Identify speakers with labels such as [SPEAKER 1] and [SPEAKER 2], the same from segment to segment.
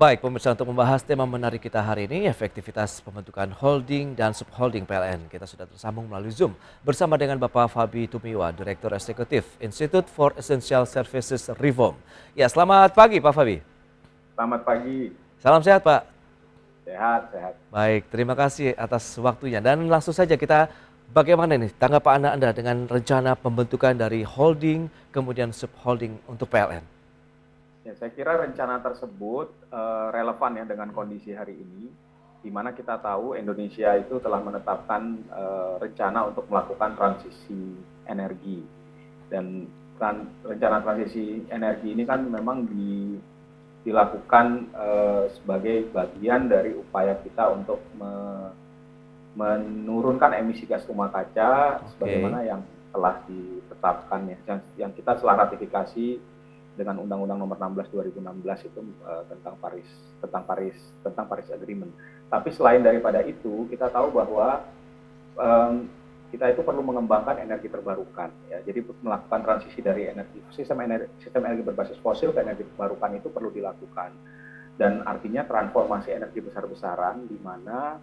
[SPEAKER 1] Baik, pemirsa untuk membahas tema menarik kita hari ini, efektivitas pembentukan holding dan subholding PLN. Kita sudah tersambung melalui Zoom bersama dengan Bapak Fabi Tumiwa, Direktur Eksekutif Institute for Essential Services Reform. Ya, selamat pagi Pak Fabi.
[SPEAKER 2] Selamat pagi.
[SPEAKER 1] Salam sehat Pak.
[SPEAKER 2] Sehat, sehat.
[SPEAKER 1] Baik, terima kasih atas waktunya. Dan langsung saja kita, bagaimana nih tanggapan Anda dengan rencana pembentukan dari holding kemudian subholding untuk PLN?
[SPEAKER 2] Ya, saya kira rencana tersebut relevan ya dengan kondisi hari ini, di mana kita tahu Indonesia itu telah menetapkan rencana untuk melakukan transisi energi. Dan rencana transisi energi ini kan memang dilakukan sebagai bagian dari upaya kita untuk menurunkan emisi gas rumah kaca, sebagaimana yang telah ditetapkan ya, yang kita telah ratifikasi dengan Undang-Undang Nomor 16 2016 itu tentang Paris Agreement. Tapi selain daripada itu, kita tahu bahwa kita itu perlu mengembangkan energi terbarukan ya. Jadi melakukan transisi dari sistem energi berbasis fosil ke energi terbarukan itu perlu dilakukan. Dan artinya transformasi energi besar-besaran di mana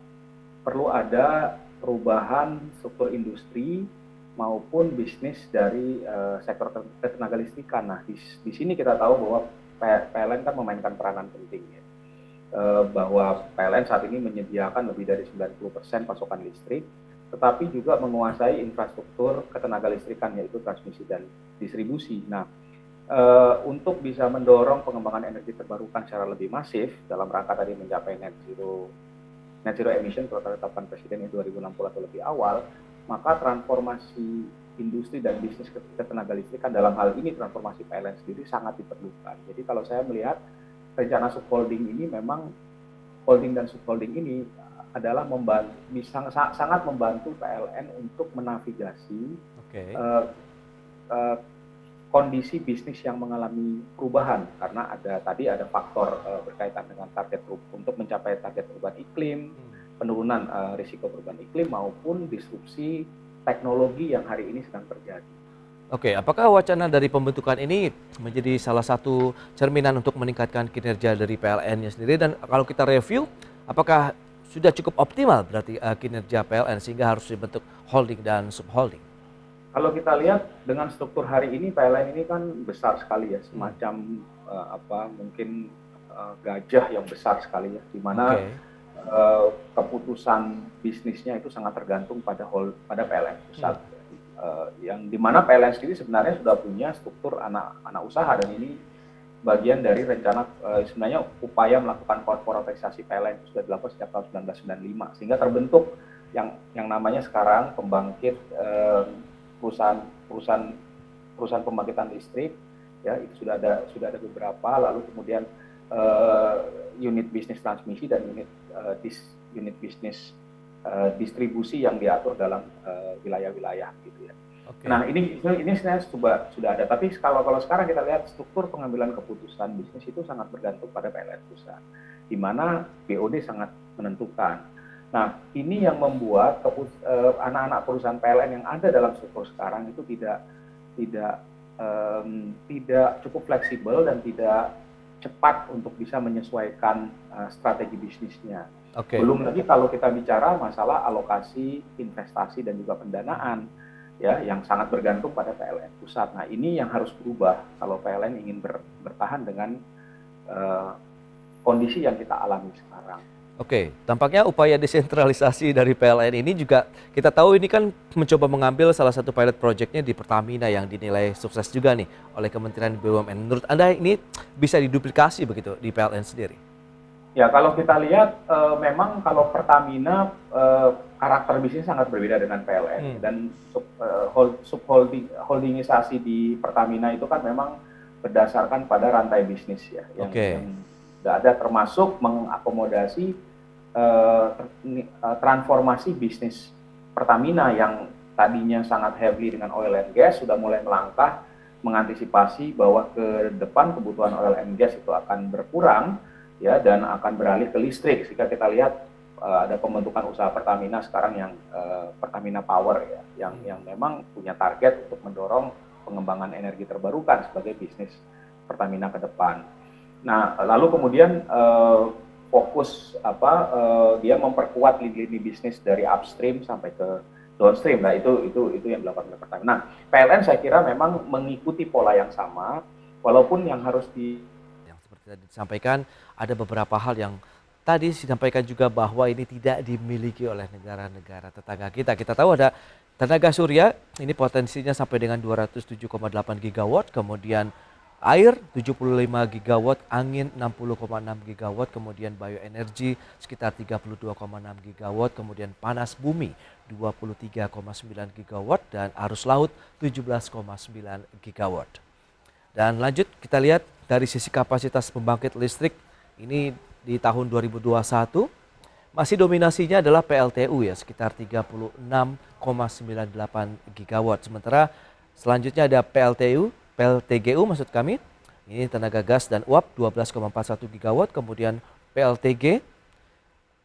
[SPEAKER 2] perlu ada perubahan struktur industri maupun bisnis dari sektor ketenaga listrikan. Nah, di sini kita tahu bahwa PLN kan memainkan peranan penting ya. Bahwa PLN saat ini menyediakan lebih dari 90% pasokan listrik, tetapi juga menguasai infrastruktur ketenaga listrikan, yaitu transmisi dan distribusi. Nah, untuk bisa mendorong pengembangan energi terbarukan secara lebih masif dalam rangka tadi mencapai net zero emission kalau ditetapkan Presiden yang 2060 atau lebih awal, maka transformasi industri dan bisnis ketenaga listrikan, dalam hal ini transformasi PLN sendiri sangat diperlukan. Jadi kalau saya melihat rencana subholding ini, memang holding dan subholding ini adalah sangat membantu PLN untuk menavigasi kondisi bisnis yang mengalami perubahan, karena ada faktor berkaitan dengan target untuk mencapai target perubahan iklim, penurunan risiko perubahan iklim maupun disrupsi teknologi yang hari ini sedang terjadi.
[SPEAKER 1] Oke, apakah wacana dari pembentukan ini menjadi salah satu cerminan untuk meningkatkan kinerja dari PLN-nya sendiri, dan kalau kita review, apakah sudah cukup optimal berarti kinerja PLN sehingga harus dibentuk holding dan subholding?
[SPEAKER 2] Kalau kita lihat dengan struktur hari ini, PLN ini kan besar sekali ya, semacam mungkin gajah yang besar sekali ya, di mana keputusan bisnisnya itu sangat tergantung pada PLN pusat, yang dimana PLN sendiri sebenarnya sudah punya struktur anak usaha, dan ini bagian dari rencana sebenarnya upaya melakukan korporatisasi PLN sudah dilakukan sejak tahun 1995, sehingga terbentuk yang namanya sekarang pembangkit perusahaan pembangkitan listrik ya, itu sudah ada beberapa, lalu kemudian unit bisnis transmisi dan unit bisnis distribusi yang diatur dalam wilayah-wilayah gitu ya. Nah, ini sebenarnya sudah ada, tapi kalau sekarang kita lihat struktur pengambilan keputusan bisnis itu sangat bergantung pada PLN pusat, di mana BOD sangat menentukan. Nah, ini yang membuat anak-anak perusahaan PLN yang ada dalam struktur sekarang itu tidak cukup fleksibel dan tidak cepat untuk bisa menyesuaikan strategi bisnisnya. Belum lagi kalau kita bicara masalah alokasi investasi dan juga pendanaan ya, yang sangat bergantung pada PLN pusat. Nah, ini yang harus berubah kalau PLN ingin bertahan dengan kondisi yang kita alami sekarang.
[SPEAKER 1] Tampaknya upaya desentralisasi dari PLN ini juga kita tahu ini kan mencoba mengambil salah satu pilot project-nya di Pertamina yang dinilai sukses juga nih oleh Kementerian BUMN. Menurut Anda ini bisa diduplikasi begitu di PLN sendiri?
[SPEAKER 2] Ya, kalau kita lihat memang kalau Pertamina karakter bisnis sangat berbeda dengan PLN, dan holdingisasi di Pertamina itu kan memang berdasarkan pada rantai bisnis ya, yang sudah ada, termasuk mengakomodasi transformasi bisnis Pertamina yang tadinya sangat heavy dengan oil and gas, sudah mulai melangkah mengantisipasi bahwa ke depan kebutuhan oil and gas itu akan berkurang ya, dan akan beralih ke listrik, sehingga kita lihat ada pembentukan usaha Pertamina sekarang yang Pertamina Power ya, yang memang punya target untuk mendorong pengembangan energi terbarukan sebagai bisnis Pertamina ke depan. Nah, lalu kemudian fokus dia memperkuat lini bisnis dari upstream sampai ke downstream. Nah, itu yang dilakukan oleh Pertamina. Nah, PLN saya kira memang mengikuti pola yang sama, walaupun yang harus
[SPEAKER 1] yang seperti tadi disampaikan, ada beberapa hal yang tadi disampaikan juga bahwa ini tidak dimiliki oleh negara-negara tetangga kita. Kita tahu ada tenaga surya, ini potensinya sampai dengan 207,8 gigawatt, kemudian air 75 gigawatt, angin 60,6 gigawatt, kemudian bioenergi sekitar 32,6 gigawatt, kemudian panas bumi 23,9 gigawatt, dan arus laut 17,9 gigawatt. Dan lanjut kita lihat dari sisi kapasitas pembangkit listrik ini di tahun 2021 masih dominasinya adalah PLTU ya, sekitar 36,98 gigawatt. Sementara selanjutnya ada PLTGU maksud kami, ini tenaga gas dan uap 12,41 gigawatt, kemudian PLTG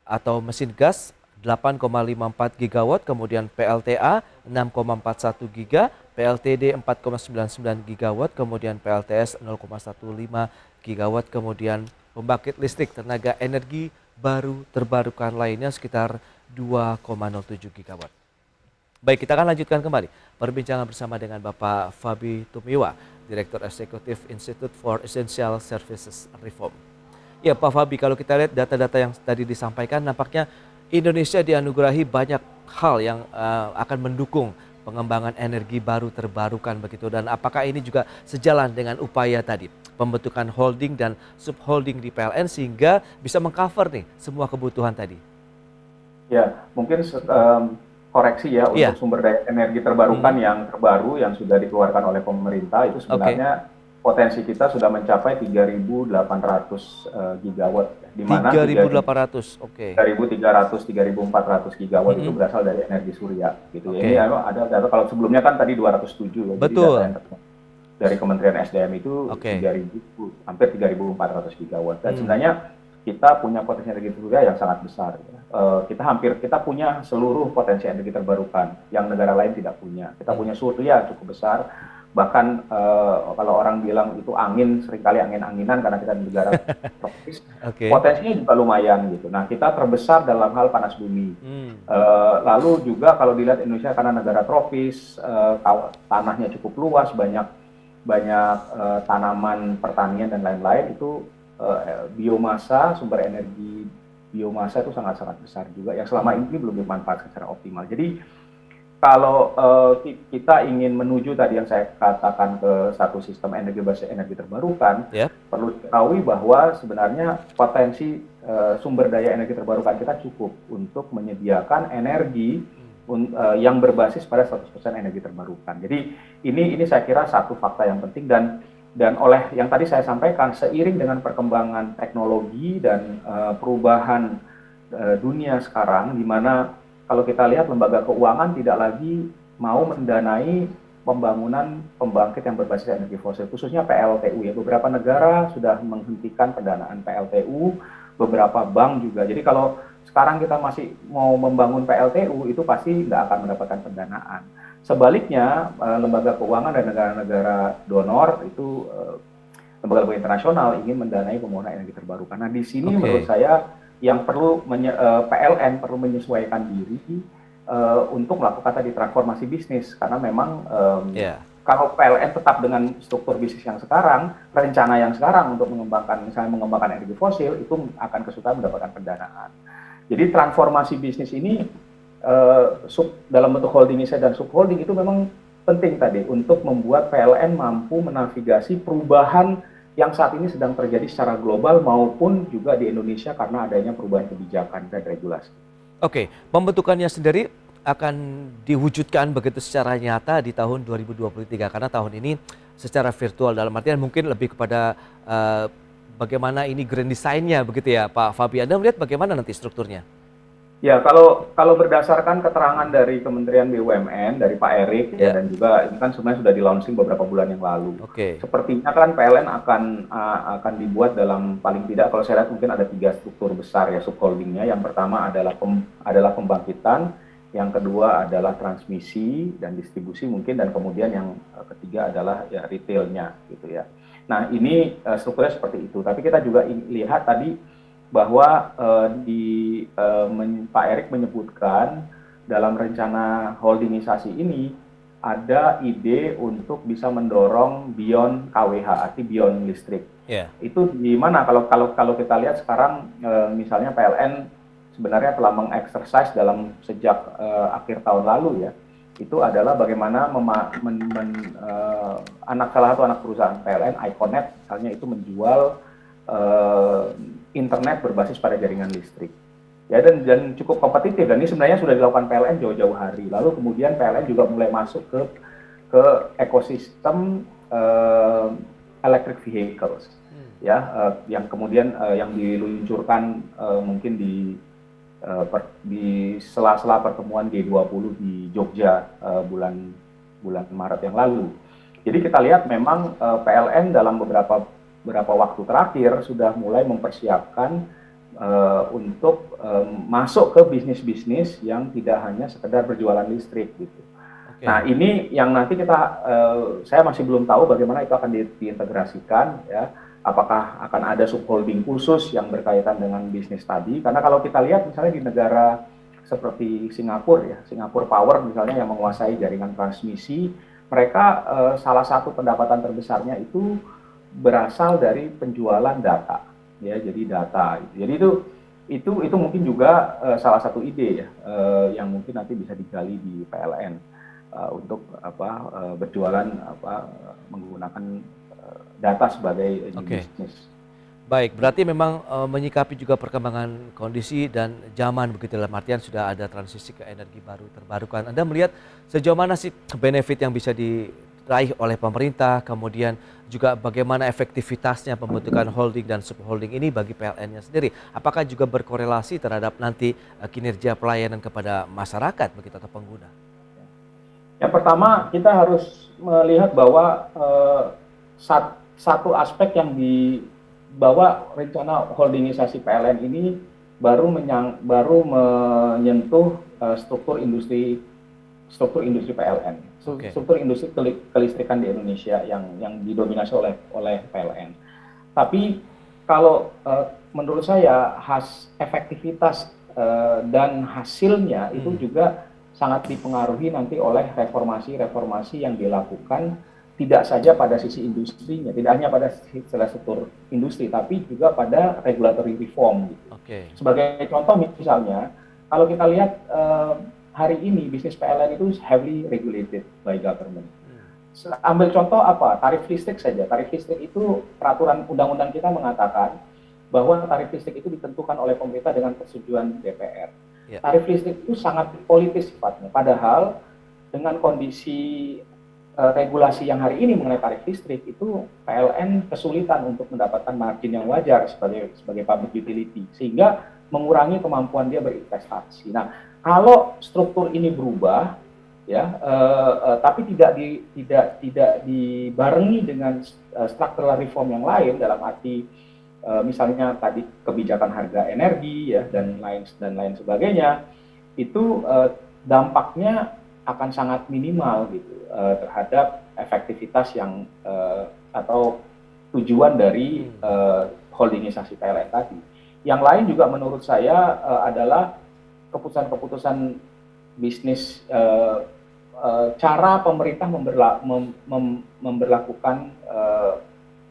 [SPEAKER 1] atau mesin gas 8,54 gigawatt, kemudian PLTA 6,41 giga, PLTD 4,99 gigawatt, kemudian PLTS 0,15 gigawatt, kemudian pembangkit listrik tenaga energi baru terbarukan lainnya sekitar 2,07 gigawatt. Baik, kita akan lanjutkan kembali perbincangan bersama dengan Bapak Fabi Tumiwa, Direktur Eksekutif Institute for Essential Services Reform. Ya Pak Fabi, kalau kita lihat data-data yang tadi disampaikan, nampaknya Indonesia dianugerahi banyak hal yang akan mendukung pengembangan energi baru terbarukan begitu, dan apakah ini juga sejalan dengan upaya tadi pembentukan holding dan subholding di PLN sehingga bisa mengcover nih semua kebutuhan tadi?
[SPEAKER 2] Ya, mungkin koreksi ya untuk sumber daya energi terbarukan yang terbaru yang sudah dikeluarkan oleh pemerintah itu sebenarnya potensi kita sudah mencapai 3.800 gigawatt, di mana
[SPEAKER 1] 3.800, oke.
[SPEAKER 2] 3.300, 3.400 gigawatt itu berasal dari energi surya, gitu. Ini ada data, kalau sebelumnya kan tadi 207,
[SPEAKER 1] betul.
[SPEAKER 2] Jadi data yang dari Kementerian SDM itu 3.000, hampir 3.400 gigawatt. Dan sebenarnya kita punya potensi energi surya yang sangat besar. Kita punya seluruh potensi energi terbarukan yang negara lain tidak punya. Kita punya surya cukup besar. Bahkan kalau orang bilang itu angin, seringkali angin-anginan karena kita di negara tropis, potensinya juga lumayan gitu. Nah, kita terbesar dalam hal panas bumi. Lalu juga kalau dilihat Indonesia karena negara tropis, tanahnya cukup luas, banyak tanaman pertanian dan lain-lain, itu biomasa, sumber energi biomasa itu sangat-sangat besar juga yang selama ini belum dimanfaatkan secara optimal. Jadi kalau kita ingin menuju tadi yang saya katakan ke satu sistem energi berbasis energi terbarukan, perlu diketahui bahwa sebenarnya potensi sumber daya energi terbarukan kita cukup untuk menyediakan energi yang berbasis pada 100% energi terbarukan. Jadi ini saya kira satu fakta yang penting, dan oleh yang tadi saya sampaikan, seiring dengan perkembangan teknologi dan perubahan dunia sekarang, di mana kalau kita lihat lembaga keuangan tidak lagi mau mendanai pembangunan pembangkit yang berbasis energi fosil, khususnya PLTU ya. Beberapa negara sudah menghentikan pendanaan PLTU, beberapa bank juga. Jadi kalau sekarang kita masih mau membangun PLTU, itu pasti nggak akan mendapatkan pendanaan. Sebaliknya, lembaga keuangan dan negara-negara donor itu lembaga internasional ingin mendanai pembangunan energi terbarukan. Nah, di sini menurut saya yang perlu PLN perlu menyesuaikan diri untuk melakukan tadi transformasi bisnis, karena memang kalau PLN tetap dengan struktur bisnis yang sekarang, rencana yang sekarang untuk mengembangkan energi fosil, itu akan kesulitan mendapatkan pendanaan. Jadi transformasi bisnis ini dalam bentuk holdingisasi dan subholding itu memang penting tadi untuk membuat PLN mampu menavigasi perubahan yang saat ini sedang terjadi secara global maupun juga di Indonesia karena adanya perubahan kebijakan dan regulasi.
[SPEAKER 1] Oke, pembentukannya sendiri akan diwujudkan begitu secara nyata di tahun 2023, karena tahun ini secara virtual, dalam artian mungkin lebih kepada bagaimana ini grand design-nya begitu ya Pak Fabi. Anda melihat bagaimana nanti strukturnya?
[SPEAKER 2] Ya, kalau berdasarkan keterangan dari Kementerian BUMN, dari Pak Erik, dan juga ini kan sebenarnya sudah di-launching beberapa bulan yang lalu. Sepertinya kan PLN akan dibuat dalam paling tidak, kalau saya lihat mungkin ada 3 struktur besar ya subholdingnya. Yang pertama adalah pembangkitan, yang kedua adalah transmisi dan distribusi mungkin, dan kemudian yang ketiga adalah ya retailnya gitu ya. Nah, ini strukturnya seperti itu. Tapi kita juga lihat tadi bahwa Pak Erik menyebutkan dalam rencana holdingisasi ini ada ide untuk bisa mendorong beyond KWH, arti beyond listrik.
[SPEAKER 1] Yeah.
[SPEAKER 2] Itu gimana kalau kita lihat sekarang misalnya PLN sebenarnya telah mengeksersis dalam sejak akhir tahun lalu ya. Itu adalah bagaimana salah satu anak perusahaan PLN, Iconet misalnya, itu menjual internet berbasis pada jaringan listrik. Ya, dan cukup kompetitif, dan ini sebenarnya sudah dilakukan PLN jauh-jauh hari. Lalu kemudian PLN juga mulai masuk ke ekosistem electric vehicles, ya, yang kemudian yang diluncurkan mungkin di sela-sela pertemuan G20 di Jogja bulan Maret yang lalu. Jadi kita lihat memang PLN dalam beberapa waktu terakhir sudah mulai mempersiapkan untuk masuk ke bisnis-bisnis yang tidak hanya sekedar berjualan listrik gitu. Okay. Nah, ini yang nanti saya masih belum tahu bagaimana itu akan diintegrasikan ya. Apakah akan ada subholding khusus yang berkaitan dengan bisnis tadi? Karena kalau kita lihat misalnya di negara seperti Singapura ya, Singapura Power misalnya yang menguasai jaringan transmisi, mereka salah satu pendapatan terbesarnya itu berasal dari penjualan data. Ya, jadi data. Jadi itu mungkin juga salah satu ide ya yang mungkin nanti bisa digali di PLN untuk berjualan menggunakan data sebagai bisnis.
[SPEAKER 1] Baik, berarti memang menyikapi juga perkembangan kondisi dan zaman begitu, dalam artian sudah ada transisi ke energi baru terbarukan. Anda melihat sejauh mana sih benefit yang bisa diraih oleh pemerintah, kemudian juga bagaimana efektivitasnya pembentukan holding dan subholding ini bagi PLN-nya sendiri? Apakah juga berkorelasi terhadap nanti kinerja pelayanan kepada masyarakat begitu atau pengguna?
[SPEAKER 2] Yang pertama, kita harus melihat bahwa satu aspek yang bahwa rencana holdingisasi PLN ini baru menyentuh struktur industri PLN. Struktur industri kelistrikan di Indonesia yang didominasi oleh PLN. Tapi kalau menurut saya efektivitas dan hasilnya itu juga sangat dipengaruhi nanti oleh reformasi yang dilakukan, tidak saja pada sisi industrinya, tidak hanya pada struktur industri, tapi juga pada regulatory reform. Gitu. Sebagai contoh misalnya, kalau kita lihat hari ini bisnis PLN itu heavily regulated by government. Ambil contoh tarif listrik saja. Tarif listrik itu peraturan undang-undang kita mengatakan bahwa tarif listrik itu ditentukan oleh pemerintah dengan persetujuan DPR. Tarif listrik itu sangat politis sifatnya. Padahal dengan kondisi regulasi yang hari ini mengenai tarif listrik itu PLN kesulitan untuk mendapatkan margin yang wajar sebagai public utility, sehingga mengurangi kemampuan dia berinvestasi. Nah, kalau struktur ini berubah, ya, tapi tidak dibarengi dengan structural reform yang lain, dalam arti misalnya tadi kebijakan harga energi, ya, dan lain sebagainya, itu dampaknya akan sangat minimal gitu terhadap efektivitas yang atau tujuan dari holdingisasi PLN tadi. Yang lain juga menurut saya adalah keputusan-keputusan bisnis, cara pemerintah memberlakukan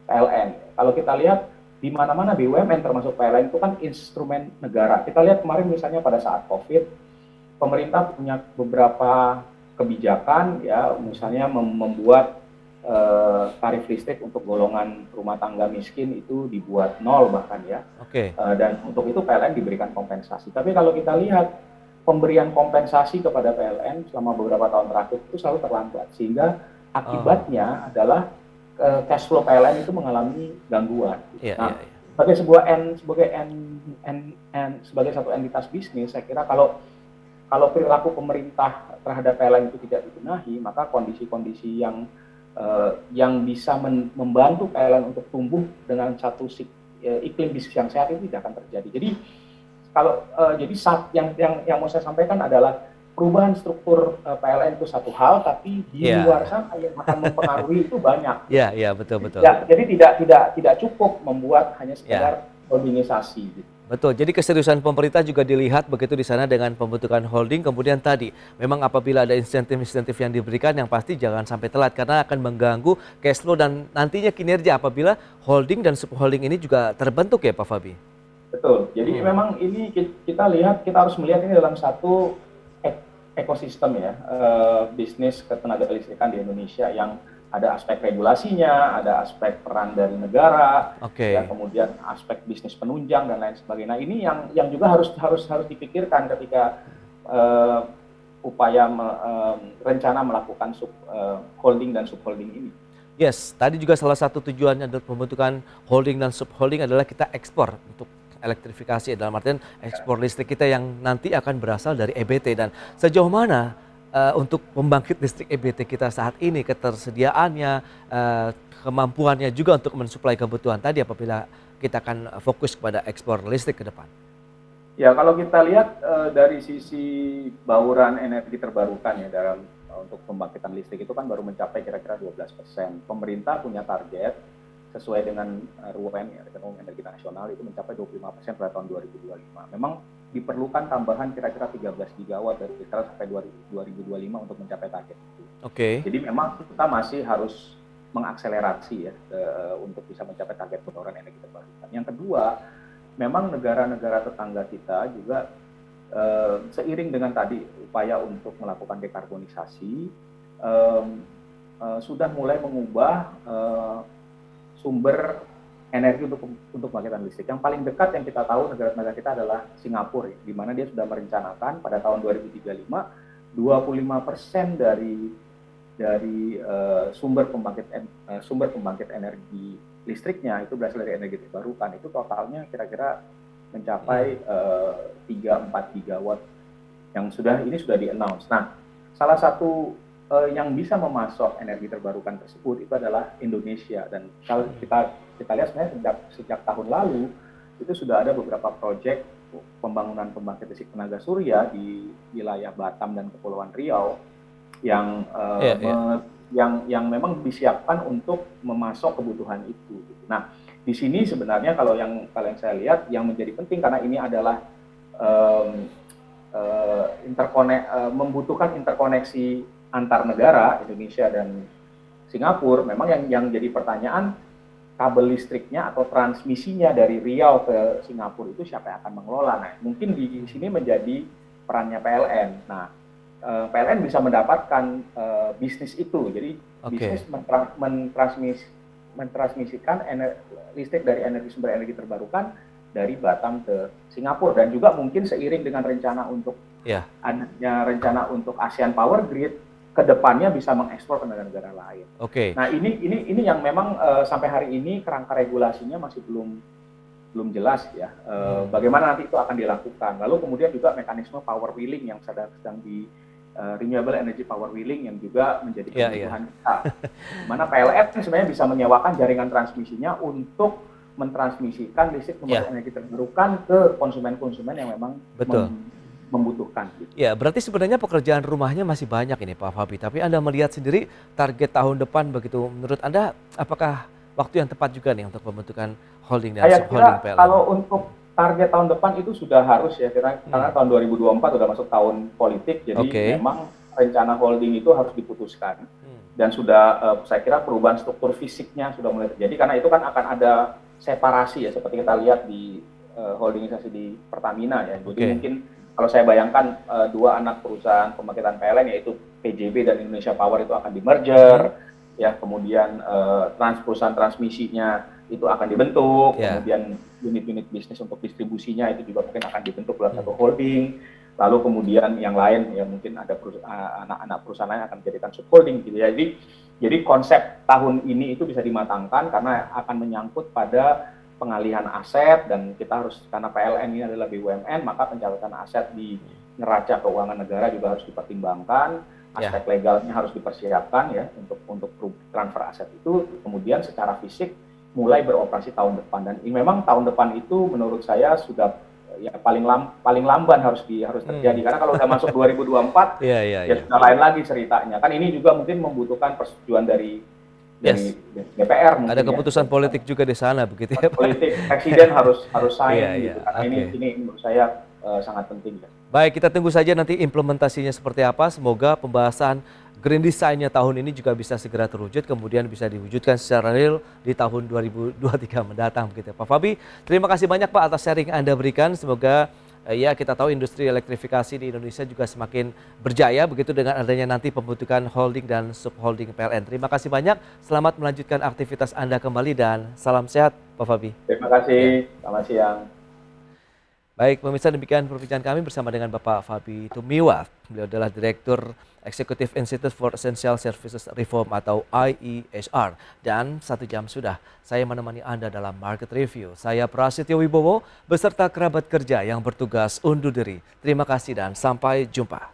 [SPEAKER 2] PLN. Kalau kita lihat di mana-mana BUMN termasuk PLN itu kan instrumen negara. Kita lihat kemarin misalnya pada saat COVID, pemerintah punya beberapa kebijakan, ya, misalnya membuat tarif listrik untuk golongan rumah tangga miskin itu dibuat 0 bahkan, ya. Dan untuk itu PLN diberikan kompensasi. Tapi kalau kita lihat pemberian kompensasi kepada PLN selama beberapa tahun terakhir itu selalu terlambat, sehingga akibatnya adalah cash flow PLN itu mengalami gangguan. Sebagai satu entitas bisnis, saya kira kalau perilaku pemerintah terhadap PLN itu tidak dibenahi, maka kondisi-kondisi yang bisa membantu PLN untuk tumbuh dengan satu iklim bisnis yang sehat itu tidak akan terjadi. Jadi yang mau saya sampaikan adalah perubahan struktur PLN itu satu hal, tapi di
[SPEAKER 1] Iya.
[SPEAKER 2] luar sana yang akan mempengaruhi itu banyak.
[SPEAKER 1] Iya, iya, betul, betul.
[SPEAKER 2] Ya, jadi tidak cukup membuat hanya
[SPEAKER 1] Ya,
[SPEAKER 2] sekedar holdingisasi gitu.
[SPEAKER 1] betul. Jadi keseriusan pemerintah juga dilihat begitu di sana dengan pembentukan holding. Kemudian tadi, memang apabila ada insentif-insentif yang diberikan, yang pasti jangan sampai telat karena akan mengganggu cash flow dan nantinya kinerja apabila holding dan subholding ini juga terbentuk ya Pak Fabi.
[SPEAKER 2] Betul. Jadi memang ini kita harus melihat ini dalam satu ekosistem ya, bisnis ketenaga listrikan di Indonesia yang ada aspek regulasinya, ada aspek peran dari negara,
[SPEAKER 1] Oke.
[SPEAKER 2] ya kemudian aspek bisnis penunjang dan lain sebagainya. Nah, ini yang juga harus dipikirkan ketika upaya rencana melakukan holding dan subholding ini.
[SPEAKER 1] Yes, tadi juga salah satu tujuannya dari pembentukan holding dan subholding adalah kita ekspor untuk elektrifikasi, dalam artian ekspor listrik kita yang nanti akan berasal dari EBT. Dan sejauh mana untuk pembangkit listrik EBT kita saat ini, ketersediaannya, kemampuannya juga untuk mensuplai kebutuhan tadi apabila kita akan fokus kepada ekspor listrik ke depan.
[SPEAKER 2] Ya, kalau kita lihat dari sisi bauran energi terbarukan ya dalam untuk pembangkitan listrik itu kan baru mencapai kira-kira 12%. Pemerintah punya target sesuai dengan RUN ya, Rencana Energi Nasional itu mencapai 25% pada tahun 2025. Memang diperlukan tambahan kira-kira 13 gigawatt dari sekarang sampai 2025 untuk mencapai target itu.
[SPEAKER 1] Oke.
[SPEAKER 2] Jadi memang kita masih harus mengakselerasi ya untuk bisa mencapai target bauran energi terbarukan. Yang kedua, memang negara-negara tetangga kita juga seiring dengan tadi upaya untuk melakukan dekarbonisasi sudah mulai mengubah sumber energi untuk pembangkitan listrik. Yang paling dekat yang kita tahu negara-negara kita adalah Singapura, di mana dia sudah merencanakan pada tahun 2035 25% dari sumber pembangkit energi listriknya itu berasal dari energi terbarukan. Itu totalnya kira-kira mencapai 3-4 gigawatt yang sudah di-announce. Nah, salah satu yang bisa memasok energi terbarukan tersebut itu adalah Indonesia. Dan kalau kita lihat sebenarnya sejak tahun lalu itu sudah ada beberapa proyek pembangunan pembangkit listrik tenaga surya di wilayah Batam dan Kepulauan Riau yang yang memang disiapkan untuk memasok kebutuhan itu. Nah, di sini sebenarnya kalau yang saya lihat yang menjadi penting karena ini adalah membutuhkan interkoneksi antar negara Indonesia dan Singapura. Memang yang jadi pertanyaan kabel listriknya atau transmisinya dari Riau ke Singapura itu siapa yang akan mengelola? Nah, mungkin di sini menjadi perannya PLN. Nah, PLN bisa mendapatkan bisnis itu. Jadi bisnis mentransmisikan listrik dari sumber energi terbarukan dari Batam ke Singapura dan juga mungkin seiring dengan rencana untuk adanya rencana untuk ASEAN Power Grid kedepannya bisa mengekspor ke negara-negara lain. Nah ini yang memang sampai hari ini kerangka regulasinya masih belum jelas ya. Bagaimana nanti itu akan dilakukan. Lalu kemudian juga mekanisme power wheeling yang sedang di renewable energy power wheeling yang juga menjadi kebutuhan kita. Mana PLN sebenarnya bisa menyewakan jaringan transmisinya untuk mentransmisikan listrik energi terbarukan ke konsumen-konsumen yang memang membutuhkan. Gitu.
[SPEAKER 1] Ya, berarti sebenarnya pekerjaan rumahnya masih banyak ini Pak Fabi. Tapi Anda melihat sendiri target tahun depan begitu. Menurut Anda apakah waktu yang tepat juga nih untuk pembentukan holding dan subholding PLN?
[SPEAKER 2] Kalau untuk target tahun depan itu sudah harus ya karena tahun 2024 sudah masuk tahun politik, jadi memang rencana holding itu harus diputuskan dan sudah saya kira perubahan struktur fisiknya sudah mulai terjadi karena itu kan akan ada separasi ya seperti kita lihat di holdingisasi di Pertamina ya. Jadi mungkin kalau saya bayangkan dua anak perusahaan pembangkitan PLN yaitu PJB dan Indonesia Power itu akan di-merger ya, kemudian perusahaan transmisinya itu akan dibentuk, kemudian unit-unit bisnis untuk distribusinya itu juga mungkin akan dibentuk dalam satu holding, lalu kemudian yang lain ya mungkin ada anak-anak perusahaan lain akan dijadikan subholding gitu ya. Jadi konsep tahun ini itu bisa dimatangkan karena akan menyangkut pada pengalihan aset dan kita harus karena PLN ini adalah BUMN maka pencatatan aset di neraca keuangan negara juga harus dipertimbangkan, aspek legalnya harus dipersiapkan ya untuk transfer aset itu, kemudian secara fisik mulai beroperasi tahun depan dan memang tahun depan itu menurut saya sudah ya paling lamban harus terjadi, karena kalau udah masuk 2024 ya sudah lain lagi ceritanya. Kan ini juga mungkin membutuhkan persetujuan dari DPR mungkin.
[SPEAKER 1] Ada keputusan politik juga di sana begitu ya, Pak?
[SPEAKER 2] Politik presiden harus sign gitu. Karena ini menurut saya sangat penting ya.
[SPEAKER 1] Baik, kita tunggu saja nanti implementasinya seperti apa. Semoga pembahasan Green Design-nya tahun ini juga bisa segera terwujud, kemudian bisa diwujudkan secara real di tahun 2023 mendatang begitu ya. Pak Fabi, terima kasih banyak Pak atas sharing Anda berikan. Semoga ya kita tahu industri elektrifikasi di Indonesia juga semakin berjaya begitu dengan adanya nanti pembentukan holding dan subholding PLN. Terima kasih banyak, selamat melanjutkan aktivitas Anda kembali dan salam sehat Pak Fabi.
[SPEAKER 2] Terima kasih, selamat siang.
[SPEAKER 1] Baik, pemirsa, demikian perbincangan kami bersama dengan Bapak Fabi Tumiwa. Beliau adalah Direktur Eksekutif Institute for Essential Services Reform atau IESR. Dan 1 jam sudah saya menemani Anda dalam Market Review. Saya Prasetyo Wibowo beserta kerabat kerja yang bertugas undur diri. Terima kasih dan sampai jumpa.